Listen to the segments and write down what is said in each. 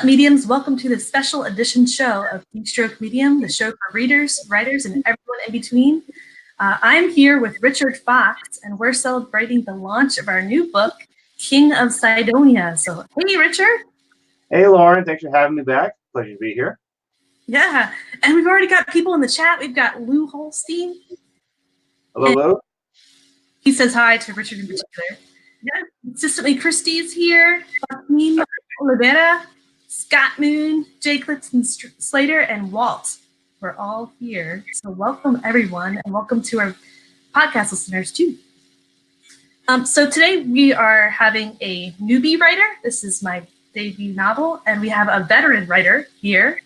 up, mediums? Welcome to the special edition show of Keystroke Medium, the show for readers, writers, and everyone in between. I'm here with Richard Fox, and we're celebrating the launch of our new book, King of Sidonia. So, hey, Richard. Hey, Lauren. Thanks for having me back. Pleasure to be here. Yeah, and we've already got people in the chat. We've got Lou Holstein. Hello, Lou. He says hi to Richard in particular. Yeah, consistently, Christy's here. Joaquin Oliveira, Scott Moon, Jake Litson Slater, and Walt. We're all here. So welcome, everyone, and welcome to our podcast listeners, too. So today we are having a newbie writer. This is my debut novel, and we have a veteran writer here.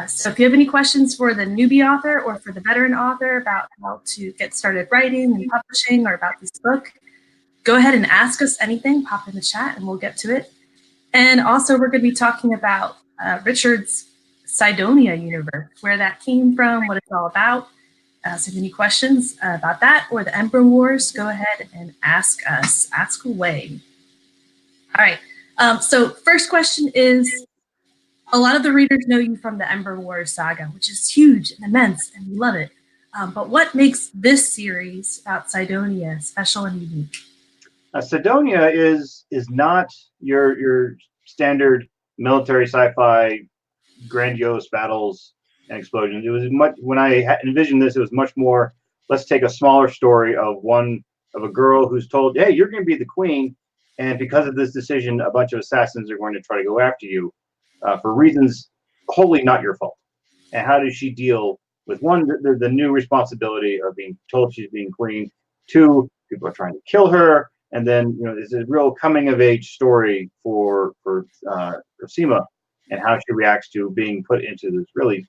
So if you have any questions for the newbie author or for the veteran author about how to get started writing and publishing or about this book, go ahead and ask us anything. Pop in the chat and we'll get to it. And also we're going to be talking about Richard's Cydonia universe, where that came from, what it's all about. So if you have any questions about that or the Emperor Wars, go ahead and ask us. Ask away. All right. So first question is, a lot of the readers know you from the Ember Wars saga, which is huge and immense, and we love it. But what makes this series about Cydonia special and unique? Cydonia is not your standard military sci-fi grandiose battles and explosions. It was much, when I envisioned this, it was much more, let's take a smaller story of a girl who's told, hey, you're going to be the queen, and because of this decision, a bunch of assassins are going to try to go after you. For reasons wholly not your fault. And how does she deal with, one, the new responsibility of being told she's being queen, two, people are trying to kill her, and then it's a real coming of age story for Cosima and how she reacts to being put into this really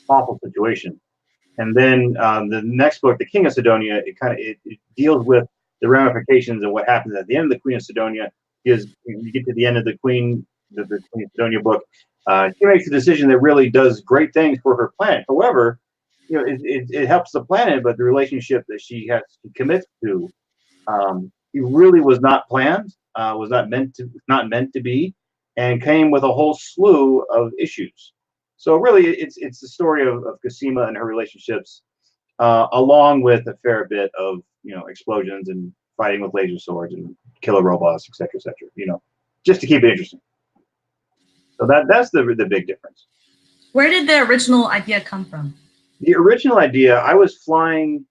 awful situation. And then the next book, The King of Sidonia, it deals with the ramifications of what happens at the end of the Queen of Sidonia, because you get to the end of the Queen of Sidonia book, she makes a decision that really does great things for her planet. However, it helps the planet, but the relationship that she has to commit to, it really was not planned, was not meant to be, and came with a whole slew of issues. So really, it's the story of Cosima and her relationships, along with a fair bit of explosions and fighting with laser swords and killer robots, etc., etc. Just to keep it interesting. So that's the big difference. Where did the original idea come from? The original idea, I was flying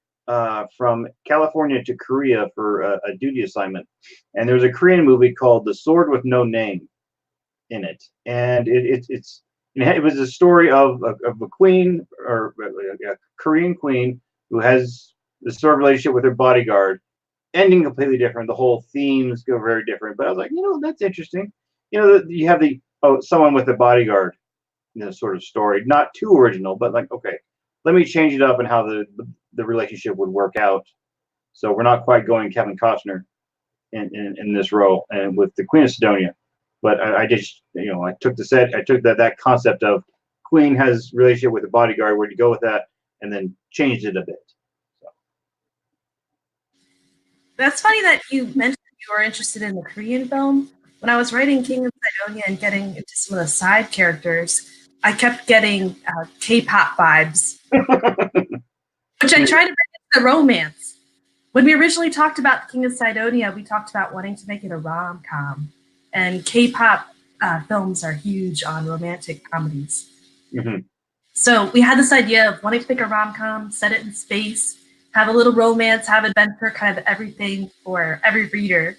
from California to Korea for a duty assignment, and there was a Korean movie called The Sword with No Name in it, and it was a story of a queen, or a Korean queen, who has this sort of relationship with her bodyguard, ending completely different. The whole themes go very different, but I was like, that's interesting. You have someone with a bodyguard, sort of story, not too original, but like, okay, let me change it up and how the relationship would work out. So we're not quite going Kevin Costner in this role, and with the Queen of Sidonia, but I just, I took that concept of Queen has relationship with a bodyguard, where to go with that, and then changed it a bit. So. That's funny that you mentioned you were interested in the Korean film. When I was writing King of Sidonia and getting into some of the side characters, I kept getting K-pop vibes, which I tried to bring into the romance. When we originally talked about the King of Sidonia, we talked about wanting to make it a rom-com, and K-pop films are huge on romantic comedies. Mm-hmm. So we had this idea of wanting to make a rom-com, set it in space, have a little romance, have adventure, kind of everything for every reader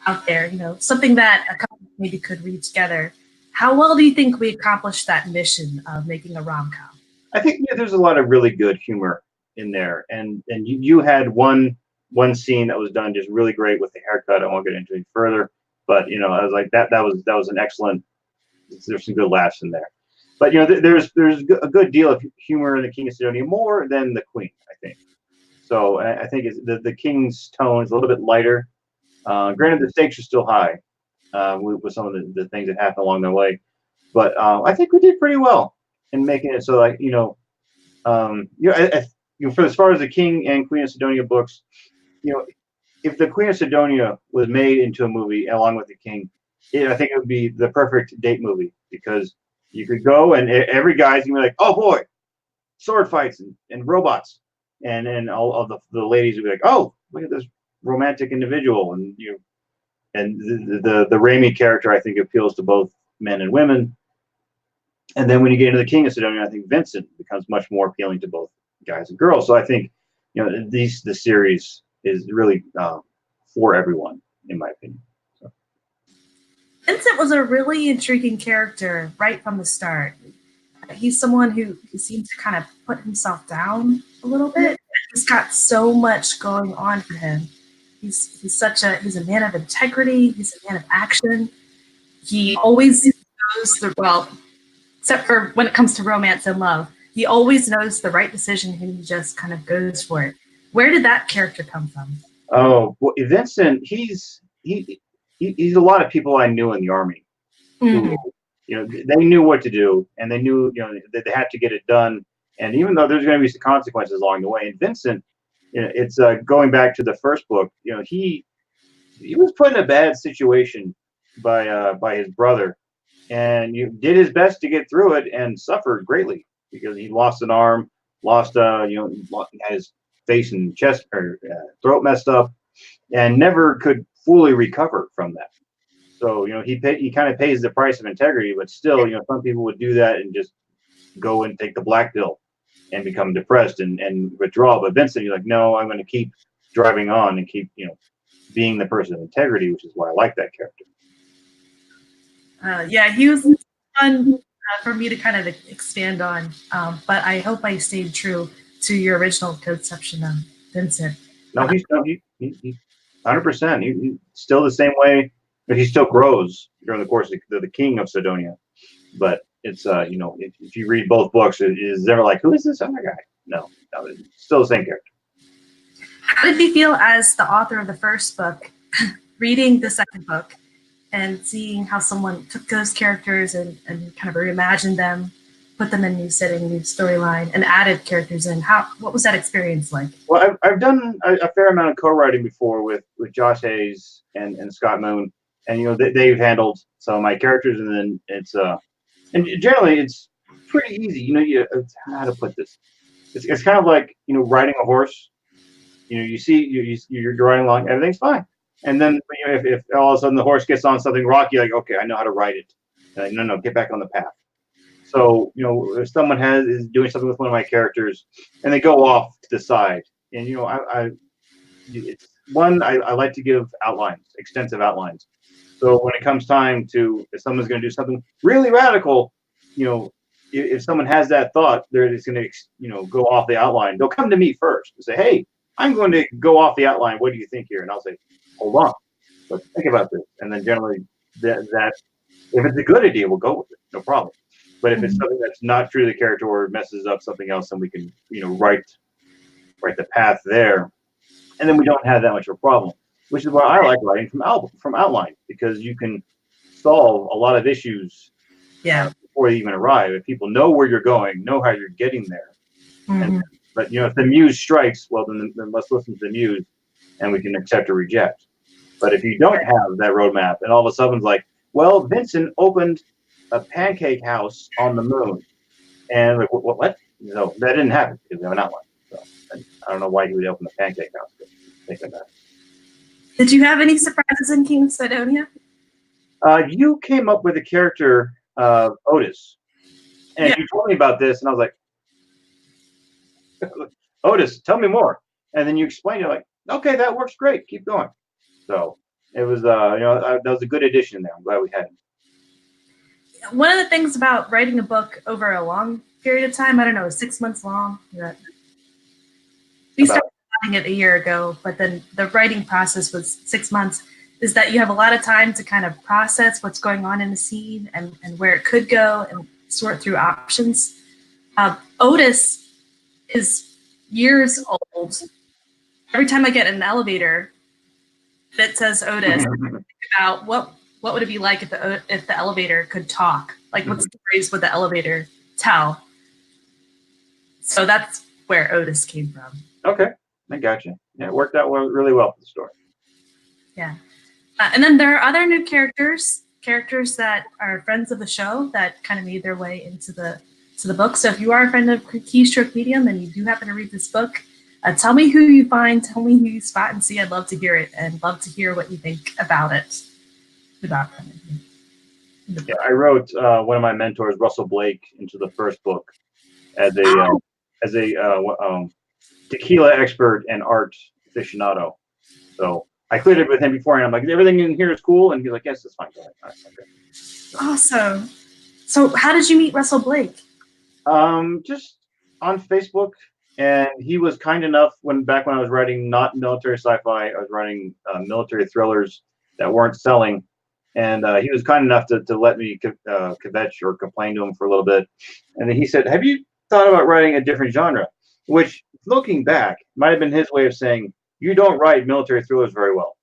out there, something that a couple maybe could read together. How well do you think we accomplished that mission of making a rom-com? I think there's a lot of really good humor in there, and you had one scene that was done just really great with the haircut. I won't get into it further, but I was like, that was an excellent. There's some good laughs in there, but there's a good deal of humor in the King of Sidonia, more than the Queen, I think. So I think the King's tone is a little bit lighter. Granted, the stakes are still high with some of the things that happen along the way, but I think we did pretty well in making it so, like, for as far as the King and Queen of Sidonia books, if the Queen of Sidonia was made into a movie along with the King, I think it would be the perfect date movie because you could go and every guy's gonna be like, oh boy, sword fights and robots, and then all of the ladies would be like, oh, look at this romantic individual, and the Raimi character I think appeals to both men and women. And then when you get into the King of Sidonia, I think Vincent becomes much more appealing to both guys and girls. So I think the series is really for everyone, in my opinion. So. Vincent was a really intriguing character right from the start. He's someone who seems to kind of put himself down a little bit. He's got so much going on for him. He's a man of integrity. He's a man of action. He always knows except for when it comes to romance and love, he always knows the right decision and he just kind of goes for it. Where did that character come from? Oh, well, Vincent, he's a lot of people I knew in the army. Who, they knew what to do, and they knew that they had to get it done. And even though there's going to be some consequences along the way, and Vincent, it's going back to the first book. He was put in a bad situation by his brother, and did his best to get through it, and suffered greatly because he lost an arm, had his face and chest or throat messed up, and never could fully recover from that. So he kind of pays the price of integrity, but still, some people would do that and just go and take the black pill and become depressed and withdraw. But Vincent, you're like, no, I'm going to keep driving on and keep being the person of integrity, which is why I like that character. He was fun for me to kind of expand on, but I hope I stayed true to your original conception of Vincent. No, he's 100%. He's still the same way, but he still grows during the course of the King of Sidonia. But it's if you read both books, it is never like, who is this other guy? No, it's still the same character. How did you feel as the author of the first book, reading the second book, and seeing how someone took those characters and kind of reimagined them, put them in new setting, new storyline, and added characters in? What was that experience like? Well, I've done a fair amount of co-writing before with Josh Hayes and Scott Moon, and they've handled some of my characters, and then it's and generally it's pretty easy. How to put this? It's kind of like riding a horse. You're riding along, everything's fine. And then if all of a sudden the horse gets on something rocky, like, okay, I know how to ride it. No, get back on the path. So if someone is doing something with one of my characters, and they go off to the side, and I like to give outlines, extensive outlines. So when it comes time if someone's going to do something really radical, if someone has that thought, they're just going to go off the outline. They'll come to me first and say, hey, I'm going to go off the outline. What do you think here? And I'll say, hold on, let's think about this. And then generally that if it's a good idea, we'll go with it, no problem. But if it's something that's not true to the character or messes up something else, then we can write the path there, and then we don't have that much of a problem. Which is why I like writing from outline, because you can solve a lot of issues before they even arrive. If people know where you're going, know how you're getting there. But if the muse strikes, well, then let's listen to the muse, and we can accept or reject. But if you don't have that roadmap, and all of a sudden it's like, well, Vincent opened a pancake house on the moon, and like, what? No, that didn't happen because we have an outline. So I don't know why he would open a pancake house. But think of that. Did you have any surprises in King of Sidonia? You came up with a character, Otis, and you told me about this, and I was like, Otis, tell me more. And then you explained it, like, okay, that works great. Keep going. So it was, that was a good addition there. I'm glad we had him. One of the things about writing a book over a long period of time, I don't know, 6 months long. We started writing it a year ago, but then the writing process was 6 months, is that you have a lot of time to kind of process what's going on in the scene and where it could go and sort through options. Otis is years old. Every time I get in an elevator that says Otis, I think about what would it be like if the elevator could talk? Like, what stories would the elevator tell? So that's where Otis came from. Okay, I got you. Yeah, it worked out really well for the story. Yeah. And then there are other new characters characters that are friends of the show that kind of made their way into the book. So if you are a friend of Keystroke Medium and you do happen to read this book, tell me who you find, tell me who you spot and see. I'd love to hear it and love to hear what you think about it. Yeah, I wrote one of my mentors, Russell Blake, into the first book as a tequila expert and art aficionado. So I cleared it with him before, and I'm like, everything in here is cool, and he's like, yes, it's fine. Go ahead. All right, okay. Awesome. So how did you meet Russell Blake? Just on Facebook, and he was kind enough back when I was writing not military sci-fi, I was writing military thrillers that weren't selling, and he was kind enough to let me kvetch or complain to him for a little bit, and then he said, have you thought about writing a different genre? Which, looking back, might have been his way of saying, you don't write military thrillers very well,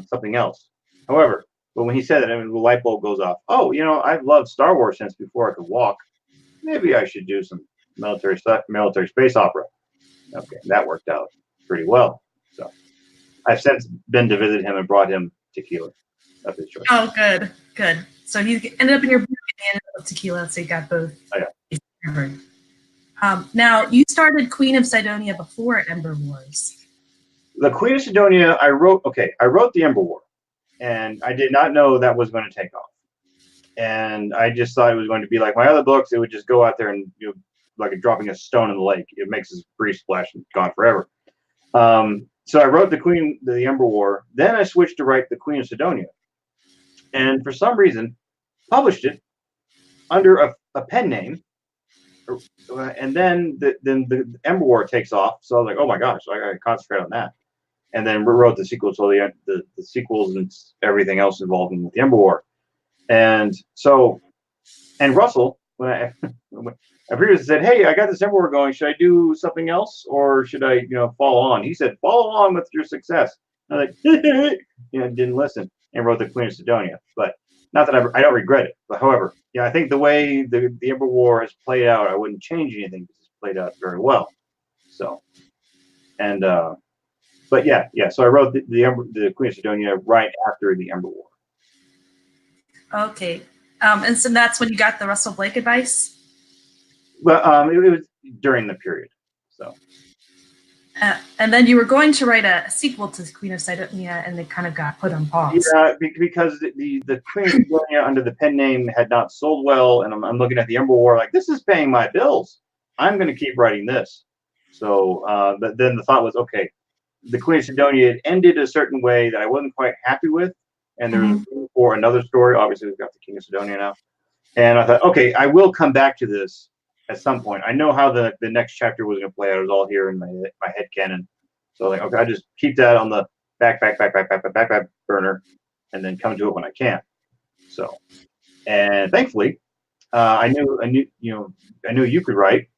something else. However, but when he said that, I mean, the light bulb goes off. Oh, I've loved Star Wars since before I could walk. Maybe I should do some military space opera. Okay, that worked out pretty well. So I've since been to visit him and brought him tequila of his choice. Oh, good. So he ended up in your book and ended up with tequila, so you got both. Oh, yeah. Now, you started Queen of Sidonia before Ember Wars. The Queen of Sidonia, I wrote the Ember War, and I did not know that was going to take off. And I just thought it was going to be like my other books. It would just go out there and, like dropping a stone in the lake. It makes this brief splash and gone forever. So I wrote the Ember War. Then I switched to write the Queen of Sidonia. And for some reason, published it under a pen name. And then the Ember War takes off. So I was like, oh my gosh, I got to concentrate on that. And then we wrote the sequel, so the sequels and everything else involved in the Ember War. And Russell, when I previously said, hey, I got this Ember War going, should I do something else or should I, follow on? He said, follow on with your success. And I was like, didn't listen and wrote the Queen of Sidonia. But not that I don't regret it. But however, I think the way the Ember War has played out, I wouldn't change anything because it's played out very well. So, but yeah. So I wrote the Queen of Sidonia right after the Ember War. Okay. And so that's when you got the Russell Blake advice? Well, it was during the period. So. And then you were going to write a sequel to Queen of Sidonia, and it kind of got put on pause. Yeah, because the Queen of Sidonia under the pen name had not sold well, and I'm looking at the Ember War like, this is paying my bills. I'm going to keep writing this. So, but then the thought was, okay, the Queen of Sidonia had ended a certain way that I wasn't quite happy with, and there was room for another story. Obviously, we've got the King of Sidonia now, and I thought, okay, I will come back to this at some point. I know how the next chapter was going to play out. It was all here in my head canon. So like, okay, I just keep that on the back burner, and then come to it when I can. So, and thankfully, I knew you could write,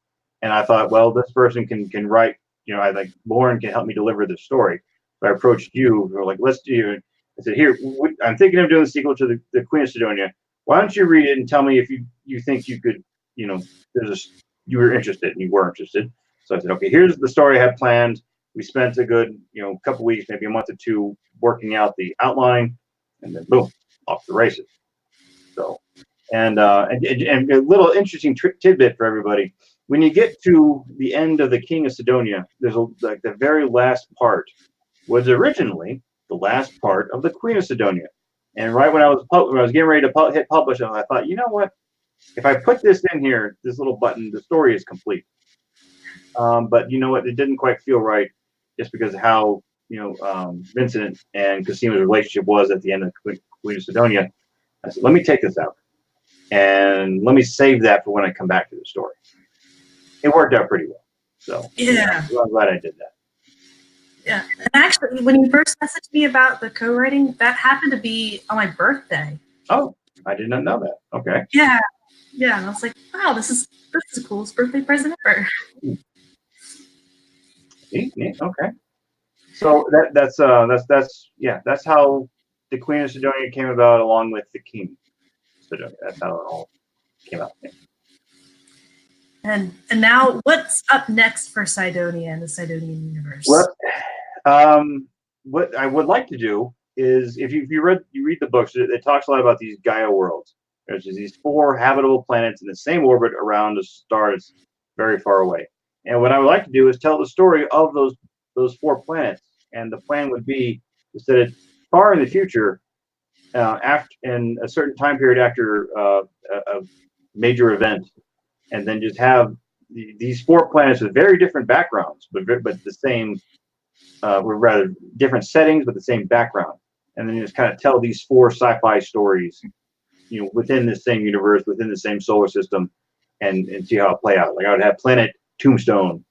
and I thought, well, this person can write. I like Lauren can help me deliver this story. So I approached you. We were like, let's do. I said, here, I'm thinking of doing the sequel to the Queen of Sidonia. Why don't you read it and tell me if you think you could, you were interested and you were interested. So I said, okay, here's the story I had planned. We spent a good, couple weeks, maybe a month or two working out the outline, and then boom, off the races. So, and a little interesting tidbit for everybody. When you get to the end of the King of Sidonia, there's like the very last part was originally the last part of the Queen of Sidonia. And right when I was getting ready to hit publish, I thought, you know what? If I put this in here, this little button, the story is complete. But you know what? It didn't quite feel right, just because of how Vincent and Casima's relationship was at the end of Queen of Sidonia. I said, let me take this out, and let me save that for when I come back to the story. It worked out pretty well. So yeah, I'm glad I did that. Yeah, and actually, when you first messaged me about the co-writing, that happened to be on my birthday. Oh, I did not know that. Okay. Yeah, and I was like, wow, this is the coolest birthday present ever. Neat. Okay. So that's how the Queen of Sidonia came about, along with the King of Sidonia. That's how it all came out. Yeah. And now, what's up next for Cydonia and the Sidonian universe? Well, what I would like to do is if you read the books, it talks a lot about these Gaia worlds. There's these 4 habitable planets in the same orbit around a star that's very far away. And what I would like to do is tell the story of those 4 planets. And the plan would be to set it far in the future, after in a certain time period after a major event, and then just have these 4 planets with very different backgrounds, but the same, or rather different settings, but the same background. And then just kind of tell these 4 sci-fi stories, within the same universe, within the same solar system, and see how it play out. Like I would have Planet Tombstone,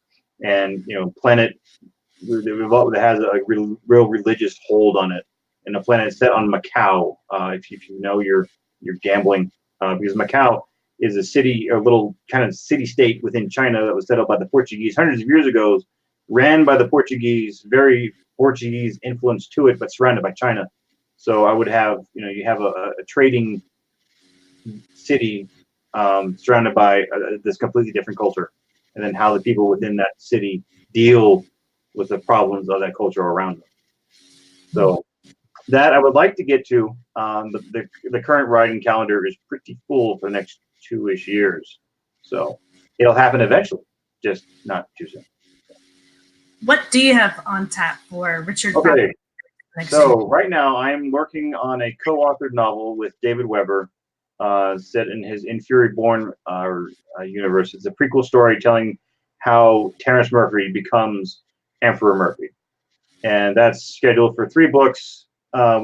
and Planet that has a real religious hold on it, and a planet set on Macau. If you know your gambling, because Macau is a city, a little kind of city-state within China that was set up by the Portuguese hundreds of years ago, ran by the Portuguese, very Portuguese influence to it, but surrounded by China. So I would have, you have a trading city surrounded by this completely different culture, and then how the people within that city deal with the problems of that culture around them. So that I would like to get to. The current writing calendar is pretty full for the next 2-ish years. So it'll happen eventually, just not too soon. What do you have on tap for Richard? Okay. So right now I'm working on a co-authored novel with David Weber, set in his In Fury Born universe. It's a prequel story telling how Terrence Murphy becomes Emperor Murphy. And that's scheduled for 3 books.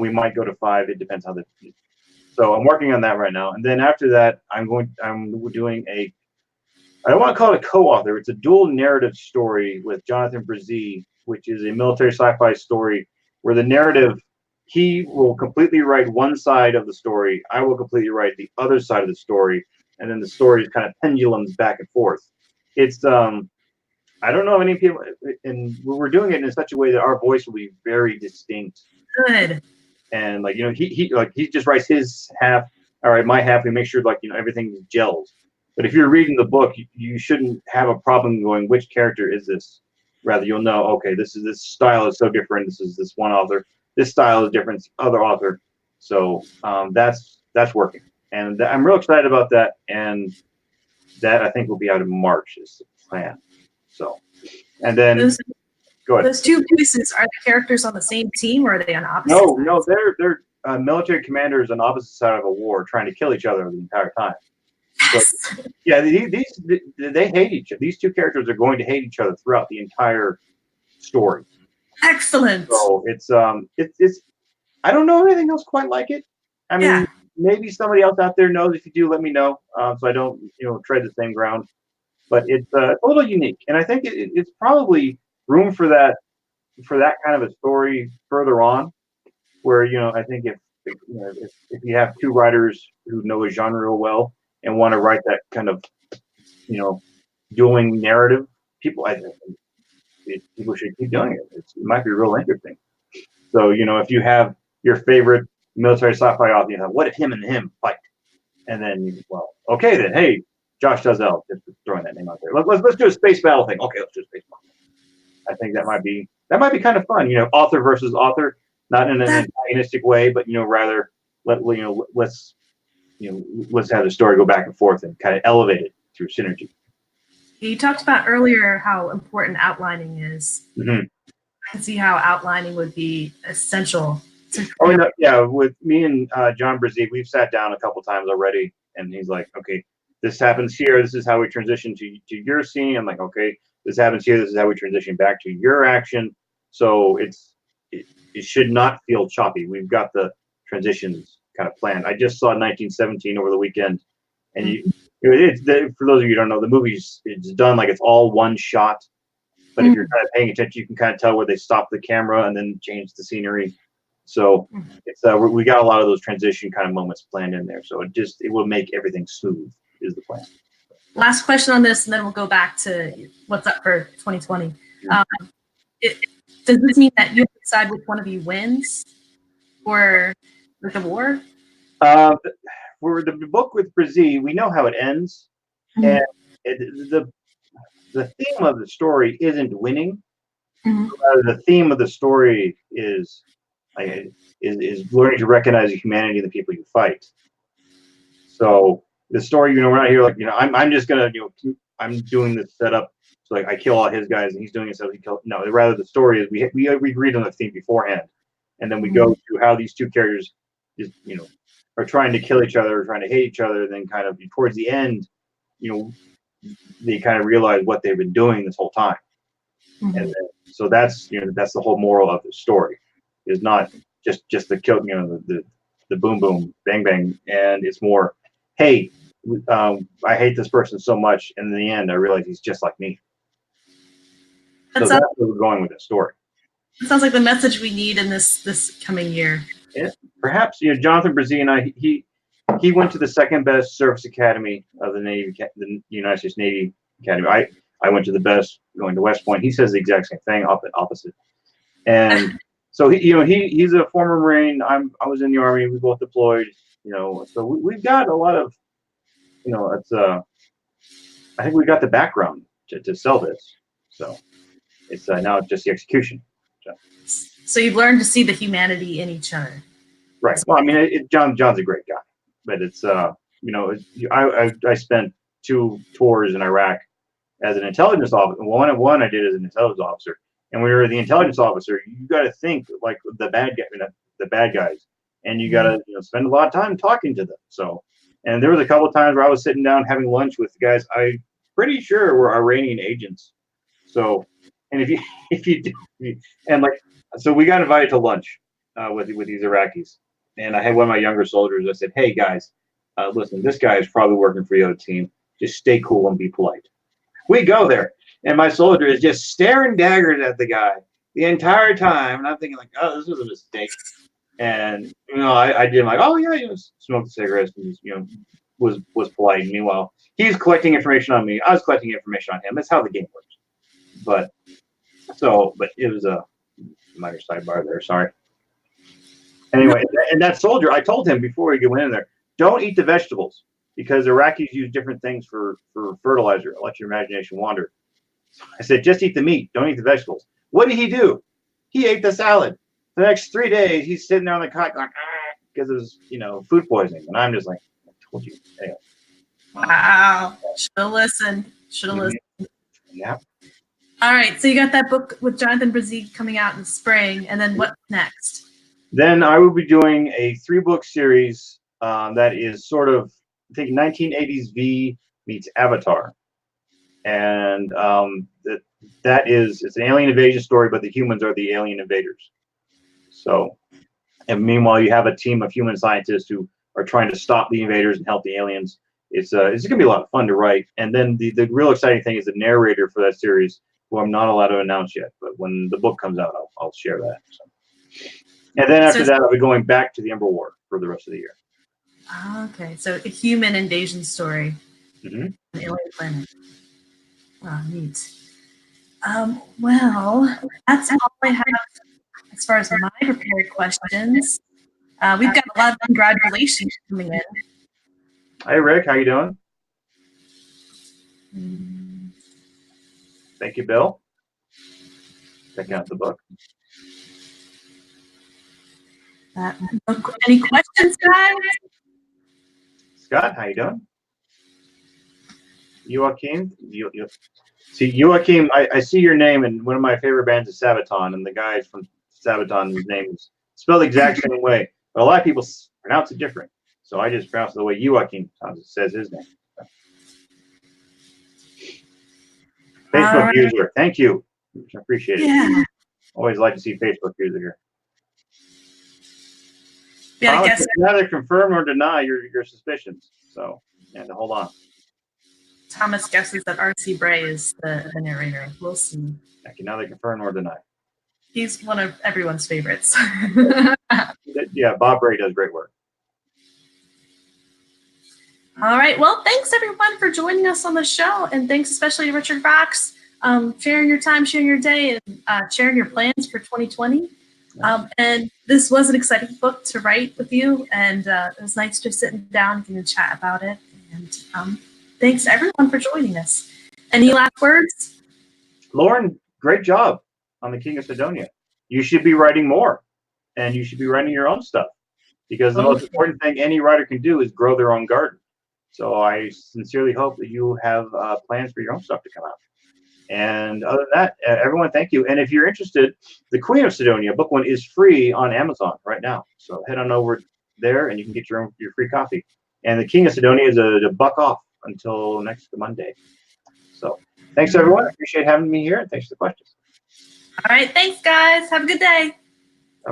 We might go to 5. It depends how so I'm working on that right now. And then after that, I'm doing I don't want to call it a co-author. It's a dual narrative story with Jonathan Brzee, which is a military sci-fi story where the narrative, he will completely write one side of the story. I will completely write the other side of the story. And then the story is kind of pendulums back and forth. It's, I don't know any people, and we're doing it in such a way that our voice will be very distinct. Good. And he just writes his half. All right, my half. We make sure everything gels. But if you're reading the book, you shouldn't have a problem going, which character is this? Rather, you'll know, okay, this style is so different. This is this one author. This style is different. Other author. So that's working, and I'm real excited about that. And that I think will be out in March is the plan. So, and then go ahead. Those 2 pieces, are the characters on the same team, or are they on opposite sides? No, they're military commanders on opposite side of a war trying to kill each other the entire time. Yes. So, yeah, they hate each other. These 2 characters are going to hate each other throughout the entire story. Excellent. So it's I don't know anything else quite like it. I mean, maybe somebody else out there knows. If you do, let me know, so I don't tread the same ground. But it's a little unique, and I think it's probably room for that kind of a story further on, where I think if you have 2 writers who know a genre well and want to write that kind of dueling narrative, people should keep doing it. It might be real interesting. So if you have your favorite military sci-fi author, you have what if him and him fight, and then okay then, hey, Josh Duzell, just throwing that name out there. Let's do a space battle thing. Okay, let's do a space battle. I think that might be kind of fun. Author versus author, not in an antagonistic way, but rather let's have the story go back and forth and kind of elevate it through synergy. You talked about earlier how important outlining is. Mm-hmm. I can see how outlining would be essential. With me and John Brzee, we've sat down a couple times already, and he's like, okay, this happens here. This is how we transition to your scene. I'm like, okay, this happens here. This is how we transition back to your action. So it should not feel choppy. We've got the transitions kind of planned. I just saw 1917 over the weekend, and for those of you who don't know, the movie's it's done like it's all one shot. But if you're kind of paying attention, you can kind of tell where they stop the camera and then change the scenery. So it's we got a lot of those transition kind of moments planned in there. So it will make everything smooth is the plan. Last question on this, and then we'll go back to what's up for 2020. Does this mean that you decide which one of you wins, or with the war? For the book with Brzee, we know how it ends, and the theme of the story isn't winning. The theme of the story is is learning to recognize the humanity in the people you fight. So the story, we're not here like, I'm just gonna, I'm doing this setup, so like I kill all his guys and he's doing it so he kill. No, rather the story is we agreed on the theme beforehand, and then we go through how these two characters just are trying to kill each other, or trying to hate each other. Then kind of towards the end, they kind of realize what they've been doing this whole time. And then, so that's that's the whole moral of the story, is not just the kill, the boom boom bang bang, and it's more, hey, I hate this person so much, and in the end I realize he's just like me. So that's where we're going with this story. It sounds like the message we need in this coming year. Yeah, perhaps Jonathan Brzee and I, he went to the second best service academy of the United States Navy Academy. I went to the best, going to West Point. He says the exact same thing, opposite. And so he's a former Marine. I was in the Army. We both deployed. So we've got a lot of, it's I think we got the background to sell this. So it's now it's just the execution. So you've learned to see the humanity in each other. Right. Well, I mean, John's a great guy, but it's I spent 2 tours in Iraq as an intelligence officer. One I did as an intelligence officer, and when you're the intelligence officer, you got to think like the bad guys, and you got to spend a lot of time talking to them. So, and there was a couple of times where I was sitting down having lunch with guys I'm pretty sure were Iranian agents. So, and if you do, and like, so we got invited to lunch with these Iraqis, and I had one of my younger soldiers. I said, "Hey guys, listen, this guy is probably working for the other team. Just stay cool and be polite." We go there, and my soldier is just staring daggers at the guy the entire time, and I'm thinking like, "Oh, this was a mistake." And I did like, "Oh yeah, smoked cigarettes and was polite." And meanwhile, he's collecting information on me. I was collecting information on him. That's how the game works. But it was a minor sidebar there. Sorry. Anyway, and that soldier, I told him before he went in there, don't eat the vegetables, because Iraqis use different things for fertilizer. Let your imagination wander. So I said, just eat the meat. Don't eat the vegetables. What did he do? He ate the salad. The next 3 days, he's sitting there on the cot going, because it was, food poisoning. And I'm just like, I told you. Anyway. Wow. Should have listened. Listened. Yeah. All right. So you got that book with Jonathan Brzee coming out in the spring. And then what's next? Then I will be doing a 3-book series that is sort of, I think, 1980s V meets Avatar. And it's an alien invasion story, but the humans are the alien invaders. So, and meanwhile, you have a team of human scientists who are trying to stop the invaders and help the aliens. It's going to be a lot of fun to write. And then the real exciting thing is the narrator for that series, who I'm not allowed to announce yet. But when the book comes out, I'll share that. So. And then after that, I'll be going back to the Ember War for the rest of the year. Okay, so a human invasion story. An alien planet. Oh, neat. Well, that's all I have as far as my prepared questions. We've got a lot of congratulations coming in. Hi, Rick. How you doing? Thank you, Bill. Checking out the book. Any questions, guys? Scott, how you doing? Joachim? See, Joachim, I see your name, and one of my favorite bands is Sabaton, and the guys from Sabaton, whose name is spelled the exact same way, but a lot of people pronounce it different. So I just pronounce it the way Joachim says his name. Facebook user, thank you. I appreciate it. Yeah. Always like to see Facebook user here. Yeah, I guess neither confirm nor deny your suspicions. So, and hold on. Thomas guesses that R.C. Bray is the narrator. We'll see. I can neither confirm nor deny. He's one of everyone's favorites. Yeah, Bob Bray does great work. All right. Well, thanks everyone for joining us on the show, and thanks especially to Richard Fox, sharing your time, sharing your day, and sharing your plans for 2020. And this was an exciting book to write with you, and it was nice just sitting down and chat about it. And thanks everyone for joining us. Any last words? Lauren, great job on the King of Sidonia. You should be writing more. and you should be writing your own stuff, because the most important thing any writer can do is grow their own garden. So I sincerely hope that you have plans for your own stuff to come out. And other than that, everyone, thank you. And if you're interested, the Queen of Sidonia, book one, is free on Amazon right now. So head on over there and you can get your free copy. And the King of Sidonia is a buck off until next Monday. So thanks, everyone. I appreciate having me here, and thanks for the questions. All right. Thanks, guys. Have a good day.